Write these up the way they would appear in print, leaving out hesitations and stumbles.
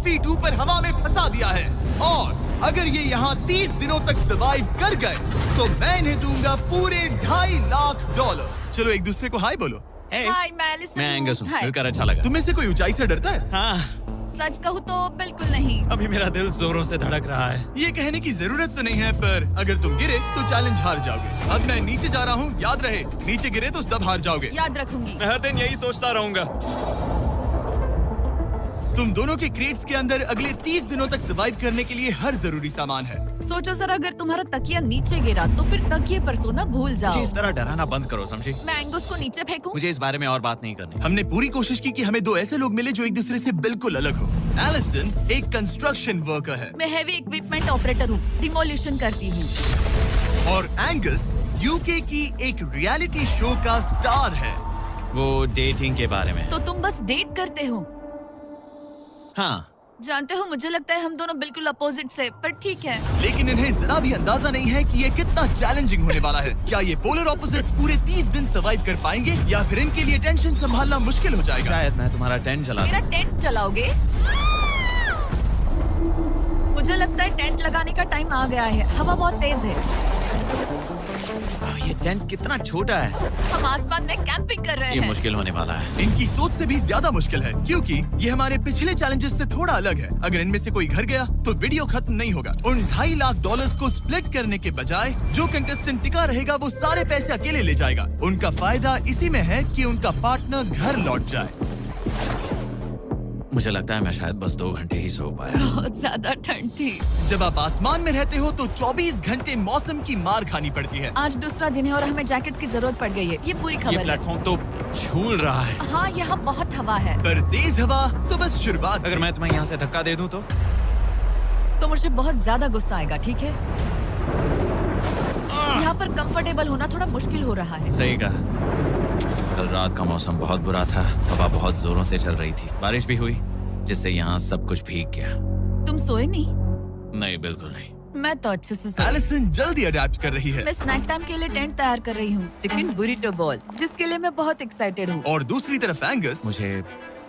Feet ऊपर हवा में फंसा दिया है, और अगर ये यहाँ 30 दिनों तक सर्वाइव कर गए तो मैं इन्हें दूंगा पूरे $2.5 लाख। चलो एक दूसरे को हाय बोलो। हाय, मैं एलिसन मैं एंगस हूँ, हाय। मिलकर अच्छा लगा। तुम्हें से कोई ऊंचाई से डरता है? हाँ, सच कहूँ तो बिल्कुल नहीं। अभी मेरा दिल जोरों से धड़क रहा है। ये कहने की जरूरत तो नहीं है, पर अगर तुम गिरे तो चैलेंज हार जाओगे। अब मैं नीचे जा रहा हूँ, याद रहे, नीचे गिरे तो सब हार जाओगे। याद रखूंगी। मैं हर दिन यही सोचता रहूंगा। तुम दोनों के क्रेट्स के अंदर अगले 30 दिनों तक सर्वाइव करने के लिए हर जरूरी सामान है। सोचो सर, अगर तुम्हारा तकिया नीचे गिरा तो फिर तकिए पर सोना भूल जाओ। मुझे इस तरह डराना बंद करो, समझी? मैं एंगस को नीचे फेंकूं? मुझे इस बारे में और बात नहीं करनी। हमने पूरी कोशिश की कि हमें दो ऐसे लोग मिले जो एक दूसरे से बिल्कुल अलग हो। एलिसन एक कंस्ट्रक्शन वर्कर है मैं हेवी इक्विपमेंट ऑपरेटर हूँ, डिमोलिशन करती हूँ। और एंगस यूके की एक रियलिटी शो का स्टार है। वो डेटिंग के बारे में। तो तुम बस डेट करते हो? हाँ, जानते हो, मुझे लगता है हम दोनों बिल्कुल अपोजिट से, पर ठीक है। लेकिन इन्हें जरा भी अंदाजा नहीं है कि ये कितना चैलेंजिंग होने वाला है। क्या ये पोलर ऑपोजिट्स पूरे 30 दिन सर्वाइव कर पाएंगे, या फिर इनके लिए टेंशन संभालना मुश्किल हो जाएगा? शायद मैं तुम्हारा टेंट चला मेरा टेंट चलाओगे? मुझे लगता है टेंट लगाने का टाइम आ गया है। हवा बहुत तेज है। ये टेंट कितना छोटा है। हम आसमान में कैंपिंग कर रहे ये हैं। मुश्किल होने वाला है। इनकी सोच से भी ज्यादा मुश्किल है, क्योंकि ये हमारे पिछले चैलेंजेस से थोड़ा अलग है। अगर इनमें से कोई घर गया तो वीडियो खत्म नहीं होगा। उन $2.5 लाख को स्प्लिट करने के बजाय जो कंटेस्टेंट टिका रहेगा वो सारे पैसे अकेले ले जाएगा। उनका फायदा इसी में है कि उनका पार्टनर घर लौट जाए। मुझे लगता है मैं शायद बस 2 घंटे ही सो पाया। बहुत ज्यादा ठंड थी। जब आप आसमान में रहते हो तो 24 घंटे मौसम की मार खानी पड़ती है। आज दूसरा दिन है और हमें जैकेट्स की जरूरत पड़ गई है। ये पूरी ये खबर है। प्लेटफॉर्म तो झूल रहा है। हाँ, यहाँ बहुत हवा है। पर तेज हवा तो बस शुरुआत। अगर मैं तुम्हें यहाँ से धक्का दे दूं तो मुझे बहुत ज्यादा गुस्सा आएगा, ठीक है? यहाँ पर कंफर्टेबल होना थोड़ा मुश्किल हो रहा है। सही कहा। कल रात का मौसम बहुत बुरा था। हवा बहुत जोरों से चल रही थी। बारिश भी हुई, जिससे यहाँ सब कुछ भीग गया। तुम सोए नहीं? नहीं, बिल्कुल नहीं। मैं तो अच्छे से सोई। एलिसन जल्दी अडेप्ट कर रही है। मैं स्नैक टाइम के लिए टेंट तैयार कर रही हूँ, चिकन बुरिटो बॉल, जिसके लिए मैं बहुत एक्साइटेड हूँ। और दूसरी तरफ एंगस। मुझे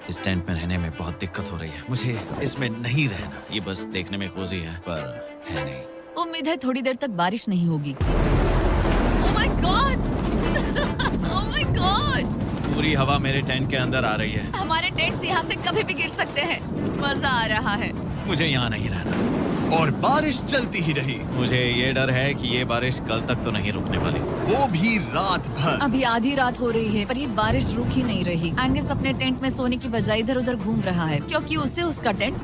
इस टेंट में रहने में बहुत दिक्कत हो रही है। मुझे इसमें नहीं रहना। ये बस देखने में कोजी है, पर है नहीं। उम्मीद है थोड़ी देर तक बारिश नहीं होगी। Oh my God! Oh my God! पूरी हवा मेरे टेंट के अंदर आ रही है। हमारे टेंट्स यहाँ से कभी भी गिर सकते हैं। मजा आ रहा है। मुझे यहाँ नहीं रहना। और बारिश चलती ही रही। मुझे ये डर है कि ये बारिश कल तक तो नहीं रुकने वाली। वो भी रात भर। अभी आधी रात हो रही है, पर ये बारिश रुक ही नहीं रही। एंगस अपने टेंट में सोने की बजाय इधर उधर घूम रहा है, क्योंकि उसे उसका टेंट